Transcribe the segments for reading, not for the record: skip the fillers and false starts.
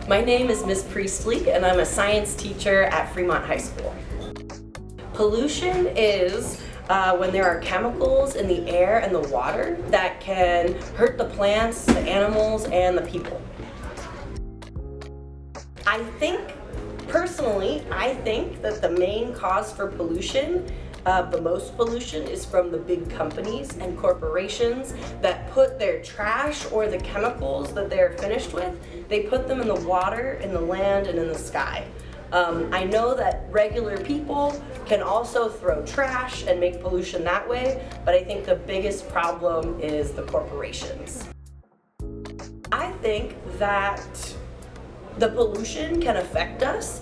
My name is Ms. Priestley, and I'm a science teacher at Fremont High School. Pollution is when there are chemicals in the air and the water that can hurt the plants, the animals, and the people. Personally, I think that the main cause for pollution, the most pollution, is from the big companies and corporations that put their trash or the chemicals that they're finished with, they put them in the water, in the land, and in the sky. I know that regular people can also throw trash and make pollution that way, but I think the biggest problem is the corporations. I think that the pollution can affect us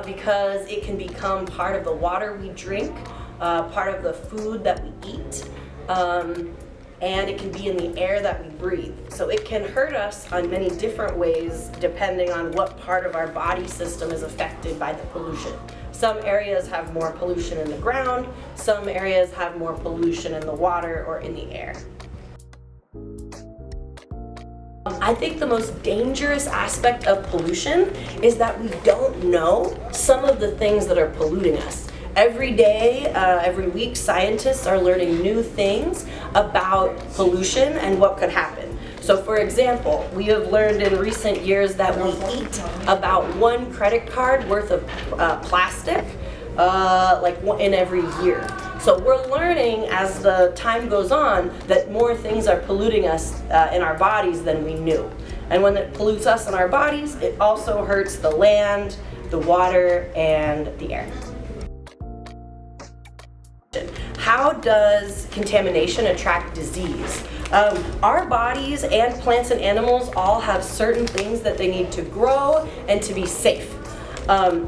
because it can become part of the water we drink, part of the food that we eat, and it can be in the air that we breathe. So it can hurt us on many different ways depending on what part of our body system is affected by the pollution. Some areas have more pollution in the ground, some areas have more pollution in the water or in the air. I think the most dangerous aspect of pollution is that we don't know some of the things that are polluting us. Every day, every week, scientists are learning new things about pollution and what could happen. So for example, we have learned in recent years that we eat about 1 credit card worth of plastic in every year. So we're learning as the time goes on that more things are polluting us in our bodies than we knew. And when it pollutes us in our bodies, it also hurts the land, the water, and the air. How does contamination attract disease? Our bodies and plants and animals all have certain things that they need to grow and to be safe.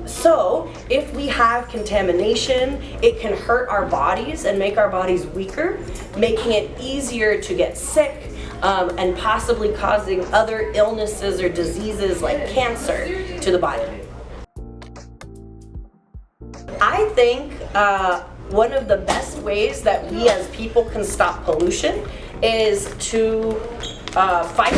So if we have contamination, it can hurt our bodies and make our bodies weaker, making it easier to get sick and possibly causing other illnesses or diseases like cancer to the body. I think one of the best ways that we as people can stop pollution is to fight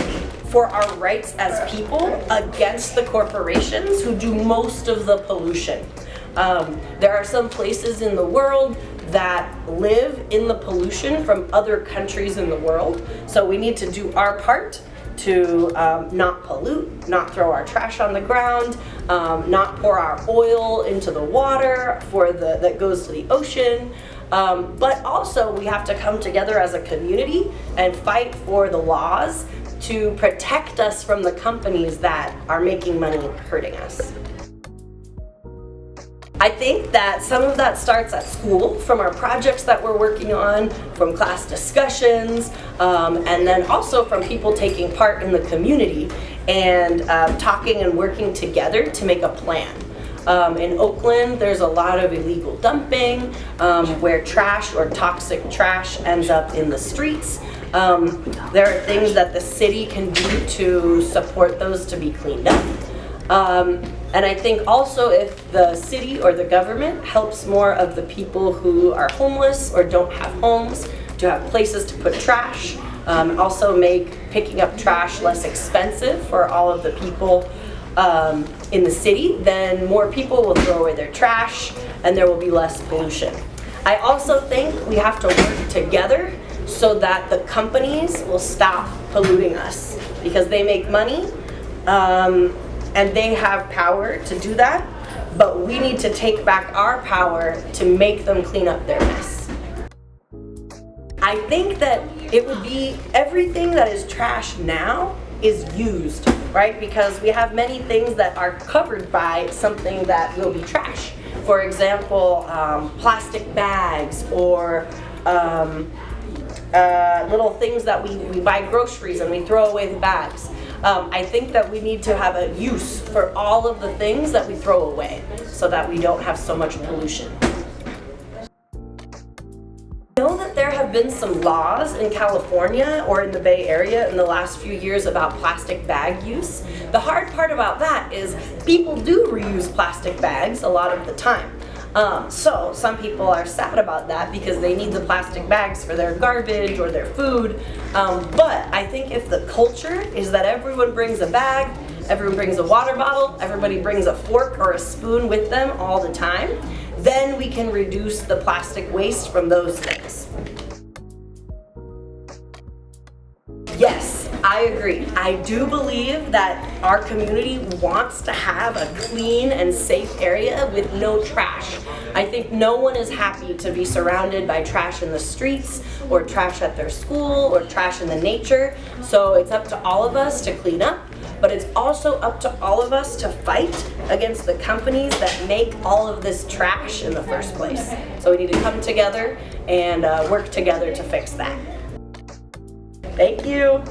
for our rights as people against the corporations who do most of the pollution. There are some places in the world that live in the pollution from other countries in the world, so we need to do our part to not pollute, not throw our trash on the ground, not pour our oil into the water that goes to the ocean. But also we have to come together as a community and fight for the laws to protect us from the companies that are making money hurting us. I think that some of that starts at school, from our projects that we're working on, from class discussions, and then also from people taking part in the community and talking and working together to make a plan. In Oakland, there's a lot of illegal dumping where trash or toxic trash ends up in the streets. There are things that the city can do to support those to be cleaned up. And I think also if the city or the government helps more of the people who are homeless or don't have homes to have places to put trash, also make picking up trash less expensive for all of the people in the city, then more people will throw away their trash and there will be less pollution. I also think we have to work together so that the companies will stop polluting us, because they make money and they have power to do that, but we need to take back our power to make them clean up their mess. I think that it would be everything that is trash now is used, right? Because we have many things that are covered by something that will be trash. For example, plastic bags or little things that we buy groceries and we throw away the bags. I think that we need to have a use for all of the things that we throw away so that we don't have so much pollution. I know that there have been some laws in California or in the Bay Area in the last few years about plastic bag use. The hard part about that is people do reuse plastic bags a lot of the time. So some people are sad about that because they need the plastic bags for their garbage or their food. But I think if the culture is that everyone brings a bag everyone brings a water bottle, everybody brings a fork or a spoon with them all the time, then we can reduce the plastic waste from those things. Yes, I agree. I do believe that our community wants to have a clean and safe area with no trash. I think no one is happy to be surrounded by trash in the streets or trash at their school or trash in the nature. So it's up to all of us to clean up, but it's also up to all of us to fight against the companies that make all of this trash in the first place. So we need to come together and work together to fix that. Thank you.